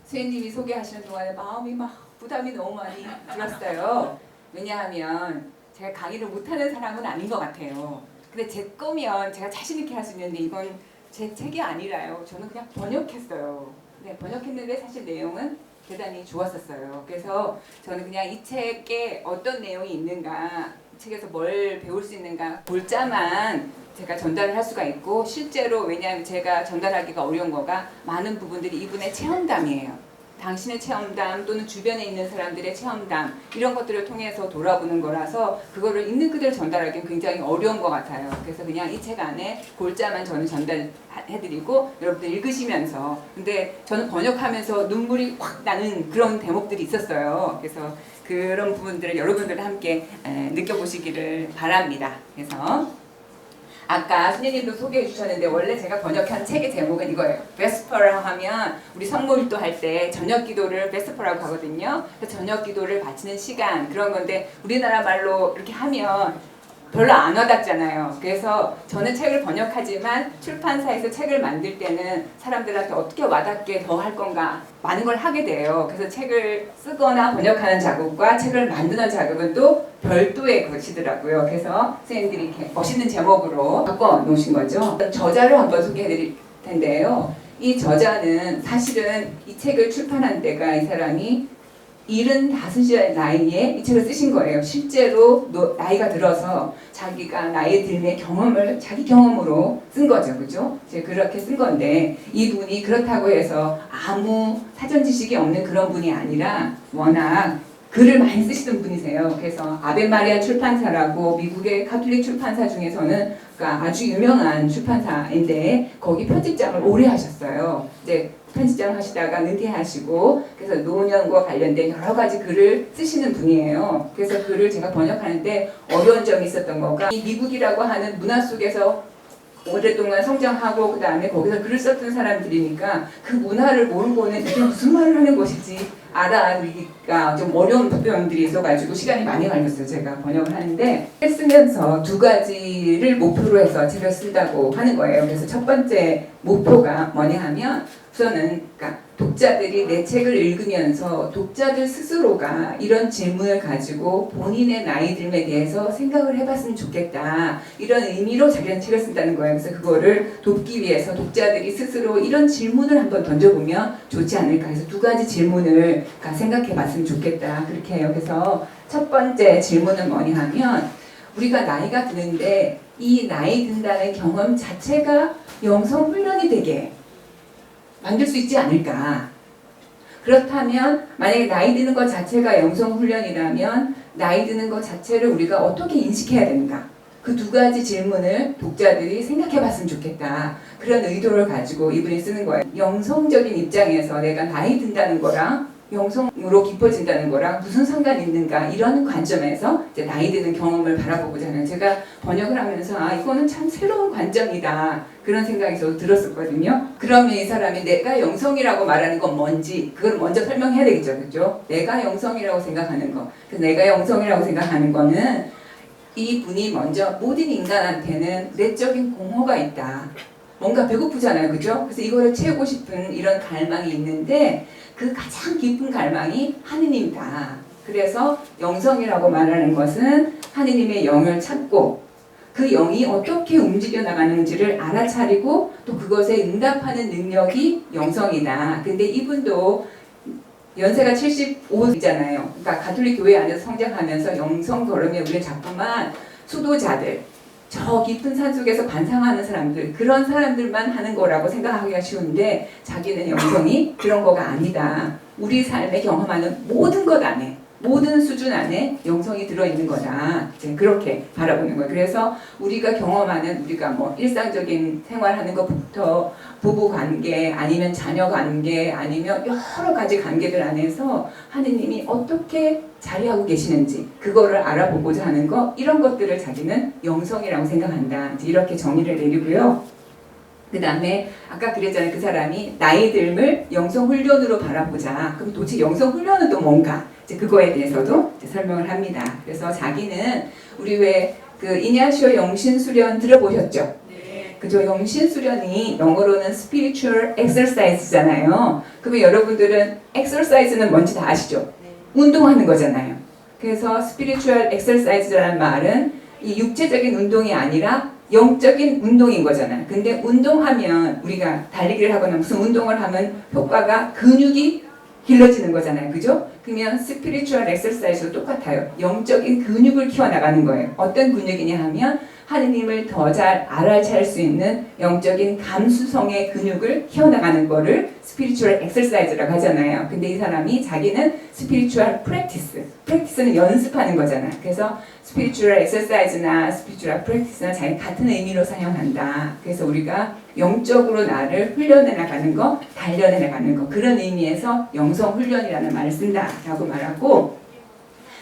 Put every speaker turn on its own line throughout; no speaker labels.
수혜님이 소개하시는 동안에 마음이 막 부담이 너무 많이 들었어요. 왜냐하면 제가 강의를 못하는 사람은 아닌 것 같아요. 근데 제 거면 제가 자신 있게 할 수 있는데 이건 제 책이 아니라요. 저는 그냥 번역했어요. 네, 번역했는데 사실 내용은 대단히 좋았었어요. 그래서 저는 그냥 이 책에 어떤 내용이 있는가, 이 책에서 뭘 배울 수 있는가 골자만 제가 전달을 할 수가 있고, 실제로 왜냐하면 제가 전달하기가 어려운 거가 많은 부분들이 이분의 체험담이에요. 당신의 체험담 또는 주변에 있는 사람들의 체험담 이런 것들을 통해서 돌아보는 거라서 그거를 있는 그대로 전달하기는 굉장히 어려운 것 같아요. 그래서 그냥 이 책 안에 골자만 저는 전달해드리고 여러분들 읽으시면서, 근데 저는 번역하면서 눈물이 확 나는 그런 대목들이 있었어요. 그래서 그런 부분들을 여러분들과 함께 느껴보시기를 바랍니다. 그래서 아까 수녀님도 소개해 주셨는데 원래 제가 번역한 책의 제목은 이거예요. 베스퍼라 하면 우리 성모일도 할 때 저녁 기도를 베스퍼라고 하거든요. 저녁 기도를 바치는 시간 그런 건데 우리나라 말로 이렇게 하면 별로 안 와닿잖아요. 그래서 저는 책을 번역하지만 출판사에서 책을 만들 때는 사람들한테 어떻게 와닿게 더 할 건가 많은 걸 하게 돼요. 그래서 책을 쓰거나 번역하는 작업과 책을 만드는 작업은 또 별도의 것이더라고요. 그래서 선생님들이 이렇게 멋있는 제목으로 바꿔 놓으신 거죠. 저자를 한번 소개해 드릴 텐데요. 이 저자는 사실은 이 책을 출판한 때가 이 사람이 75살 나이에 이 책을 쓰신 거예요. 실제로 나이가 들어서 자기가 나이 들의 경험을 자기 경험으로 쓴 거죠. 그죠? 이제 그렇게 쓴 건데 이분이 그렇다고 해서 아무 사전 지식이 없는 그런 분이 아니라 워낙 글을 많이 쓰시던 분이세요. 그래서 아베마리아 출판사라고 미국의 가톨릭 출판사 중에서는 그러니까 아주 유명한 출판사인데 거기 편집장을 오래 하셨어요. 이제 편집장 하시다가 은퇴하시고 그래서 노년과 관련된 여러 가지 글을 쓰시는 분이에요. 그래서 글을 제가 번역하는데 어려운 점이 있었던 거가 이 미국이라고 하는 문화 속에서 오랫동안 성장하고 그 다음에 거기서 글을 썼던 사람들이니까 그 문화를 모르고는 이게 무슨 말을 하는 것인지 알아듣기가 좀 어려운 표현들이 있어가지고 시간이 많이 걸렸어요. 제가 번역을 하는데 쓰면서 두 가지를 목표로 해서 책을 쓴다고 하는 거예요. 그래서 첫 번째 목표가 뭐냐 하면 우선은 그러니까 독자들이 내 책을 읽으면서 독자들 스스로가 이런 질문을 가지고 본인의 나이 듦에 대해서 생각을 해봤으면 좋겠다. 이런 의미로 자기는 책을 쓴다는 거예요. 그래서 그거를 돕기 위해서 독자들이 스스로 이런 질문을 한번 던져보면 좋지 않을까 해서 두 가지 질문을 생각해봤으면 좋겠다. 그렇게 해요. 그래서 첫 번째 질문은 뭐냐 하면 우리가 나이가 드는데 이 나이 든다는 경험 자체가 영성 훈련이 되게 만들 수 있지 않을까. 그렇다면 만약에 나이 드는 것 자체가 영성 훈련이라면 나이 드는 것 자체를 우리가 어떻게 인식해야 되는가. 그 두 가지 질문을 독자들이 생각해 봤으면 좋겠다. 그런 의도를 가지고 이분이 쓰는 거예요. 영성적인 입장에서 내가 나이 든다는 거랑 영성으로 깊어진다는 거랑 무슨 상관이 있는가 이런 관점에서 이제 나이 드는 경험을 바라보고자 하는, 제가 번역을 하면서 이거는 참 새로운 관점이다 그런 생각이 저도 들었었거든요. 그러면 이 사람이 내가 영성이라고 말하는 건 뭔지 그걸 먼저 설명해야 되겠죠. 그죠? 내가 영성이라고 생각하는 거. 그래서 내가 영성이라고 생각하는 거는 이 분이 먼저 모든 인간한테는 내적인 공허가 있다. 뭔가 배고프잖아요. 그죠? 그래서 이거를 채우고 싶은 이런 갈망이 있는데 그 가장 깊은 갈망이 하느님이다. 그래서 영성이라고 말하는 것은 하느님의 영을 찾고 그 영이 어떻게 움직여 나가는지를 알아차리고 또 그것에 응답하는 능력이 영성이다. 근데 이분도 연세가 75이잖아요. 그러니까 가톨릭 교회 안에서 성장하면서 영성 걸음에 우리는 자꾸만 수도자들, 저 깊은 산속에서 반상하는 사람들, 그런 사람들만 하는 거라고 생각하기가 쉬운데 자기는 영성이 그런 거가 아니다. 우리 삶에 경험하는 모든 것 안에, 모든 수준 안에 영성이 들어있는 거다. 이제 그렇게 바라보는 거예요. 그래서 우리가 경험하는, 우리가 뭐 일상적인 생활하는 것부터 부부 관계, 아니면 자녀 관계, 아니면 여러 가지 관계들 안에서 하느님이 어떻게 자리하고 계시는지 그거를 알아보고자 하는 거, 이런 것들을 자기는 영성이라고 생각한다. 이제 이렇게 정의를 내리고요. 그 다음에 아까 그랬잖아요. 그 사람이 나이 듦을 영성 훈련으로 바라보자. 그럼 도대체 영성 훈련은 또 뭔가? 이제 그거에 대해서도 이제 설명을 합니다. 그래서 자기는 우리 왜 그 이냐시오 영신 수련 들어보셨죠? 네. 그죠? 영신 수련이 영어로는 spiritual exercise잖아요. 그러면 여러분들은 exercise는 뭔지 다 아시죠? 운동하는 거잖아요. 그래서 spiritual exercise라는 말은 이 육체적인 운동이 아니라 영적인 운동인 거잖아요. 근데 운동하면 우리가 달리기를 하거나 무슨 운동을 하면 효과가 근육이 길러지는 거잖아요. 그죠? 그러면 스피리추얼 엑서사이즈도 똑같아요. 영적인 근육을 키워나가는 거예요. 어떤 근육이냐 하면 하느님을 더 잘 알아차릴 수 있는 영적인 감수성의 근육을 키워나가는 거를 스피리추얼 엑서사이즈라고 하잖아요. 근데 이 사람이 자기는 스피리추얼 프랙티스는 연습하는 거잖아요. 그래서 스피리추얼 엑서사이즈나 스피리추얼 프랙티스는 자기 같은 의미로 사용한다. 그래서 우리가 영적으로 나를 훈련해 나가는 거, 단련해 나가는 거, 그런 의미에서 영성 훈련이라는 말을 쓴다라고 말하고,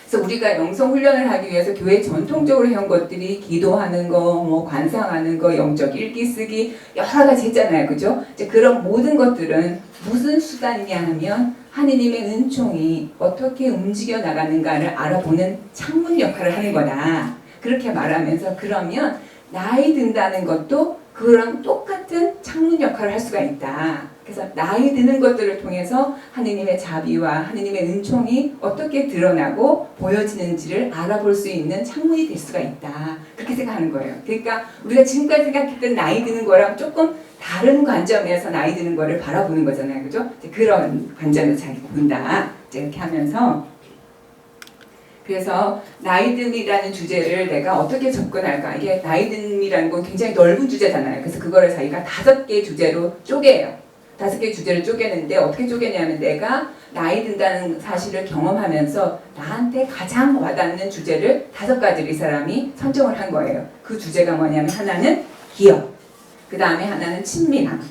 그래서 우리가 영성 훈련을 하기 위해서 교회 전통적으로 해온 것들이 기도하는 거, 뭐 관상하는 거, 영적 일기 쓰기 여러 가지 했잖아요, 그죠? 이제 그런 모든 것들은 무슨 수단이냐 하면 하느님의 은총이 어떻게 움직여 나가는가를 알아보는 창문 역할을 하는 거다. 그렇게 말하면서 그러면 나이 든다는 것도 그랑 똑같은 창문 역할을 할 수가 있다. 그래서 나이 드는 것들을 통해서 하느님의 자비와 하느님의 은총이 어떻게 드러나고 보여지는지를 알아볼 수 있는 창문이 될 수가 있다. 그렇게 생각하는 거예요. 그러니까 우리가 지금까지 생각했던 나이 드는 거랑 조금 다른 관점에서 나이 드는 거를 바라보는 거잖아요. 그죠? 그런 관점에서 잘 본다. 이렇게 하면서 그래서 나이듦이라는 주제를 내가 어떻게 접근할까? 이게 나이듦이라는 건 굉장히 넓은 주제잖아요. 그래서 그거를 자기가 5개의 주제로 쪼개요. 5개의 주제를 쪼개는데 어떻게 쪼개냐면 내가 나이 든다는 사실을 경험하면서 나한테 가장 와닿는 주제를 5가지를 이 사람이 선정을 한 거예요. 그 주제가 뭐냐면 하나는 기억, 그 다음에 하나는 친밀함,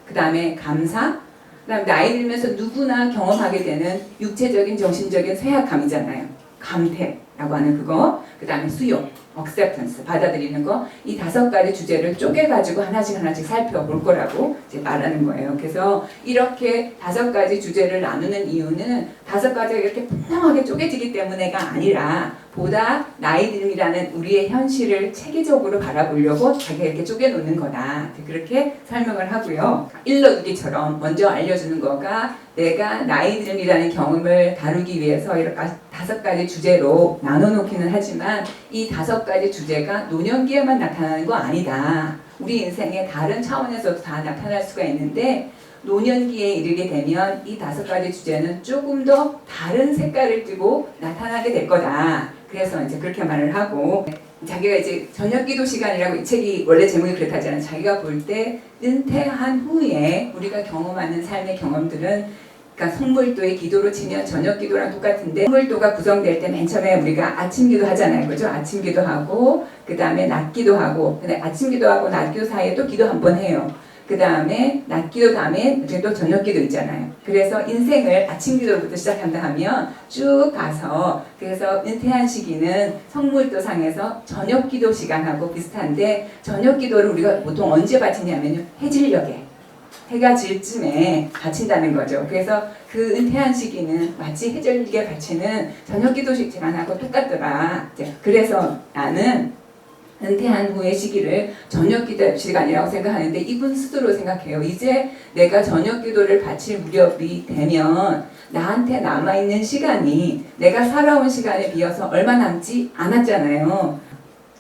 그 다음에 감사, 그 다음에 나이 들면서 누구나 경험하게 되는 육체적인 정신적인 쇠약감이잖아요. 감퇴라고 하는 그거, 그 다음에 수용, acceptance, 받아들이는 거, 이 5가지 주제를 쪼개가지고 하나씩 살펴볼 거라고 이제 말하는 거예요. 그래서 이렇게 5가지 주제를 나누는 이유는 5가지가 이렇게 분명하게 쪼개지기 때문에가 아니라 보다 나이듦이라는 우리의 현실을 체계적으로 바라보려고 자기가 이렇게 쪼개놓는 거다. 그렇게 설명을 하고요. 일러두기처럼 먼저 알려주는 거가 내가 나이듦이라는 경험을 다루기 위해서 이렇게 5가지 주제로 나눠놓기는 하지만 이 5가지 주제가 노년기에만 나타나는 거 아니다. 우리 인생의 다른 차원에서도 다 나타날 수가 있는데 노년기에 이르게 되면 이 5가지 주제는 조금 더 다른 색깔을 띠고 나타나게 될 거다. 그래서 이제 그렇게 말을 하고 자기가 이제 저녁기도 시간이라고 이 책이 원래 제목이 그렇다잖아요. 자기가 볼 때 은퇴한 후에 우리가 경험하는 삶의 경험들은 그러니까 성물도의 기도로 치면 저녁기도랑 똑같은데 성물도가 구성될 때 맨 처음에 우리가 아침기도 하잖아요. 그죠? 아침기도 하고 그 다음에 낮기도 하고 근데 아침기도하고 낮기도 사이에 또 기도 한 번 해요. 그 다음에 낮기도 다음에 또 저녁기도 있잖아요. 그래서 인생을 아침기도부터 시작한다 하면 쭉 가서 그래서 은퇴한 시기는 성물도상에서 저녁기도 시간하고 비슷한데 저녁기도를 우리가 보통 언제 바치냐면요. 해질녘에 해가 질 쯤에 바친다는 거죠. 그래서 그 은퇴한 시기는 마치 해질녘에 바치는 저녁기도 시간하고 똑같더라. 그래서 나는 은퇴한 후의 시기를 저녁기도 시간이라고 생각하는데 이분 스스로 생각해요. 이제 내가 저녁기도를 바칠 무렵이 되면 나한테 남아있는 시간이 내가 살아온 시간에 비해서 얼마 남지 않았잖아요.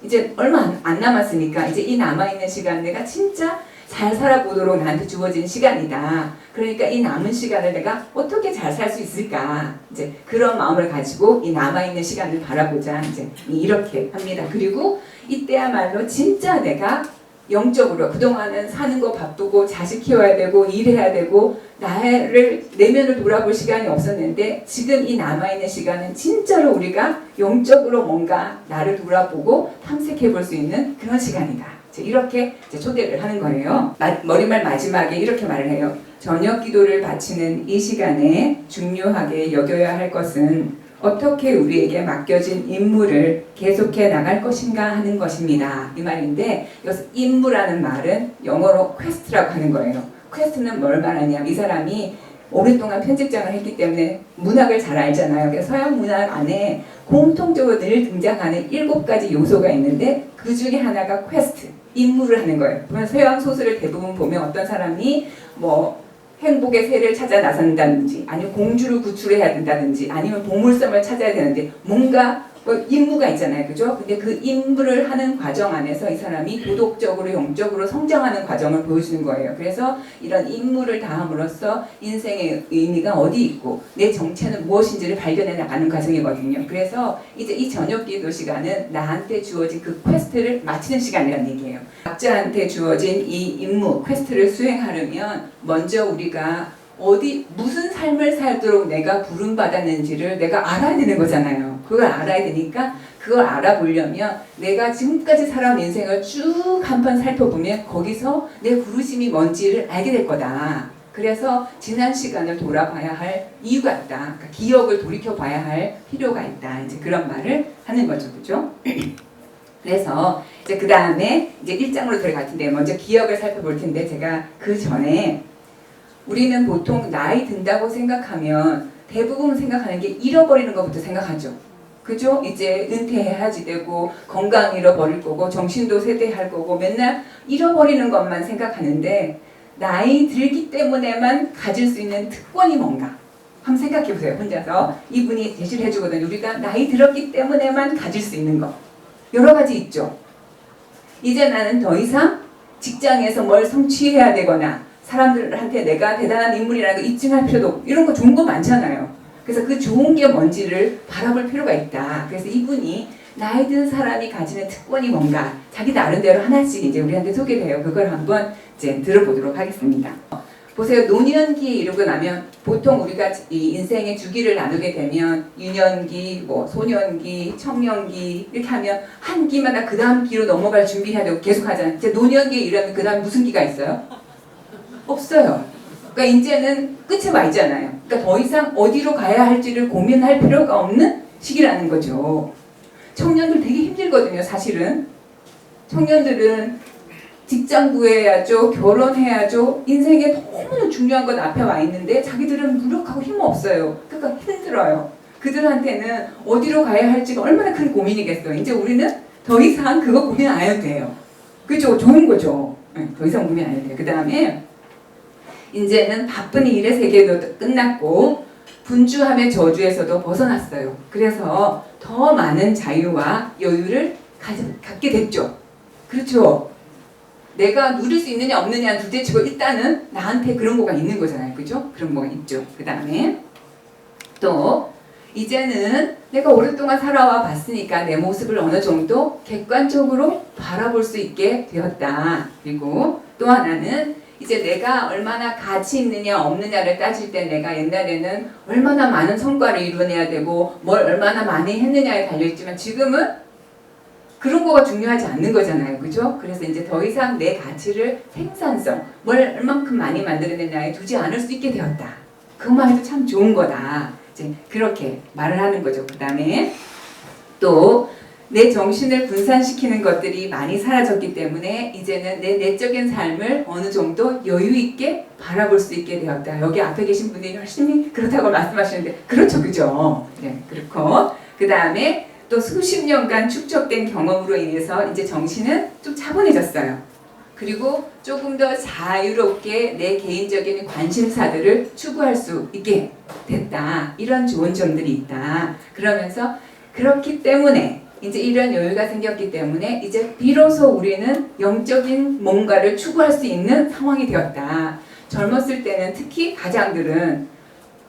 이제 얼마 안 남았으니까 이제 이 남아있는 시간 내가 진짜 잘 살아보도록 나한테 주어진 시간이다. 그러니까 이 남은 시간을 내가 어떻게 잘 살 수 있을까? 이제 그런 마음을 가지고 이 남아있는 시간을 바라보자. 이제 이렇게 합니다. 그리고 이때야말로 진짜 내가 영적으로 그동안은 사는 거 바쁘고 자식 키워야 되고 일해야 되고 나를 내면을 돌아볼 시간이 없었는데 지금 이 남아있는 시간은 진짜로 우리가 영적으로 뭔가 나를 돌아보고 탐색해 볼 수 있는 그런 시간이다. 이렇게 초대를 하는 거예요. 머릿말 마지막에 이렇게 말을 해요. 저녁 기도를 바치는 이 시간에 중요하게 여겨야 할 것은 어떻게 우리에게 맡겨진 임무를 계속해 나갈 것인가 하는 것입니다. 이 말인데 여기서 임무라는 말은 영어로 퀘스트라고 하는 거예요. 퀘스트는 뭘 말하냐면 이 사람이 오랫동안 편집장을 했기 때문에 문학을 잘 알잖아요. 그래서 서양 문학 안에 공통적으로 늘 등장하는 7가지 요소가 있는데 그 중에 하나가 퀘스트. 임무를 하는 거예요. 그러면 서양 소설을 대부분 보면 어떤 사람이 뭐 행복의 새를 찾아 나선다든지 아니면 공주를 구출해야 된다든지 아니면 보물섬을 찾아야 되는데 뭔가 뭐 임무가 있잖아요. 그죠? 근데 그 임무를 하는 과정 안에서 이 사람이 도덕적으로 영적으로 성장하는 과정을 보여주는 거예요. 그래서 이런 임무를 다함으로써 인생의 의미가 어디 있고 내 정체는 무엇인지를 발견해 나가는 과정이거든요. 그래서 이제 이 저녁 기도 시간은 나한테 주어진 그 퀘스트를 마치는 시간이라는 얘기예요. 각자한테 주어진 이 임무, 퀘스트를 수행하려면 먼저 우리가 어디 무슨 삶을 살도록 내가 부름받았는지를 내가 알아야 되는 거잖아요. 그걸 알아야 되니까 그걸 알아보려면 내가 지금까지 살아온 인생을 쭉 한번 살펴보면 거기서 내 부르심이 뭔지를 알게 될 거다. 그래서 지난 시간을 돌아봐야 할 이유가 있다. 그러니까 기억을 돌이켜봐야 할 필요가 있다. 이제 그런 말을 하는 거죠. 그죠? 그래서 이제 그 다음에 이제 1장으로 들어갈 텐데 먼저 기억을 살펴볼 텐데 제가 그 전에 우리는 보통 나이 든다고 생각하면 대부분 생각하는 게 잃어버리는 것부터 생각하죠. 그죠? 이제 은퇴해야지 되고 건강 잃어버릴 거고 정신도 쇠퇴할 거고 맨날 잃어버리는 것만 생각하는데 나이 들기 때문에만 가질 수 있는 특권이 뭔가 한번 생각해 보세요. 혼자서 이분이 제시를 해주거든요. 우리가 나이 들었기 때문에만 가질 수 있는 거 여러 가지 있죠. 이제 나는 더 이상 직장에서 뭘 성취해야 되거나 사람들한테 내가 대단한 인물이라는 거 입증할 필요도 없고 이런 거 좋은 거 많잖아요. 그래서 그 좋은 게 뭔지를 바라볼 필요가 있다. 그래서 이분이 나이 든 사람이 가지는 특권이 뭔가 자기 나름대로 하나씩 이제 우리한테 소개를 해요. 그걸 한번 이제 들어보도록 하겠습니다. 보세요. 노년기에 이르고 나면 보통 우리가 이 인생의 주기를 나누게 되면 유년기, 뭐 소년기, 청년기 이렇게 하면 한 기마다 그 다음 기로 넘어갈 준비해야 되고 계속 하잖아요. 이제 노년기에 이르면 그 다음 무슨 기가 있어요? 없어요. 그러니까 이제는 끝에 와 있잖아요. 그러니까 더 이상 어디로 가야 할지를 고민할 필요가 없는 시기라는 거죠. 청년들 되게 힘들거든요. 사실은 청년들은 직장 구해야죠. 결혼해야죠. 인생에 너무나 중요한 건 앞에 와 있는데 자기들은 무력하고 힘없어요. 그러니까 힘들어요. 그들한테는 어디로 가야 할지가 얼마나 큰 고민이겠어요. 이제 우리는 더 이상 그거 고민 안 해도 돼요. 그죠? 좋은 거죠. 더 이상 고민 안 해도 돼요. 그 다음에 이제는 바쁜 일의 세계도 끝났고 분주함의 저주에서도 벗어났어요. 그래서 더 많은 자유와 여유를 갖게 됐죠. 그렇죠? 내가 누릴 수 있느냐 없느냐는 둘째치고 일단은 나한테 그런 거가 있는 거잖아요. 그죠? 그런 거가 있죠. 그 다음에 또 이제는 내가 오랫동안 살아와 봤으니까 내 모습을 어느 정도 객관적으로 바라볼 수 있게 되었다. 그리고 또 하나는 이제 내가 얼마나 가치 있느냐 없느냐를 따질 때 내가 옛날에는 얼마나 많은 성과를 이뤄내야 되고 뭘 얼마나 많이 했느냐에 달려있지만 지금은 그런 거가 중요하지 않는 거잖아요. 그죠? 그래서 이제 더 이상 내 가치를 생산성, 뭘 얼만큼 많이 만들어내냐에 두지 않을 수 있게 되었다. 그것만 해도 참 좋은 거다. 이제 그렇게 말을 하는 거죠. 그 다음에 또 내 정신을 분산시키는 것들이 많이 사라졌기 때문에 이제는 내 내적인 삶을 어느 정도 여유 있게 바라볼 수 있게 되었다. 여기 앞에 계신 분이 열심히 그렇다고 말씀하시는데 그렇죠. 그죠? 네, 그렇고 그 다음에 또 수십 년간 축적된 경험으로 인해서 이제 정신은 좀 차분해졌어요. 그리고 조금 더 자유롭게 내 개인적인 관심사들을 추구할 수 있게 됐다. 이런 좋은 점들이 있다. 그러면서 그렇기 때문에 이제 이런 여유가 생겼기 때문에 이제 비로소 우리는 영적인 뭔가를 추구할 수 있는 상황이 되었다. 젊었을 때는 특히 가장들은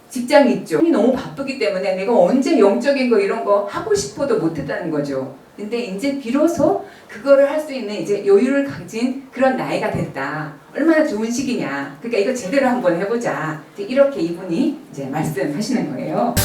직장이 있죠. 너무 바쁘기 때문에 내가 언제 영적인 거 이런 거 하고 싶어도 못했다는 거죠. 근데 이제 비로소 그거를 할 수 있는 이제 여유를 가진 그런 나이가 됐다. 얼마나 좋은 시기냐. 그러니까 이거 제대로 한번 해보자. 이렇게 이분이 이제 말씀하시는 거예요.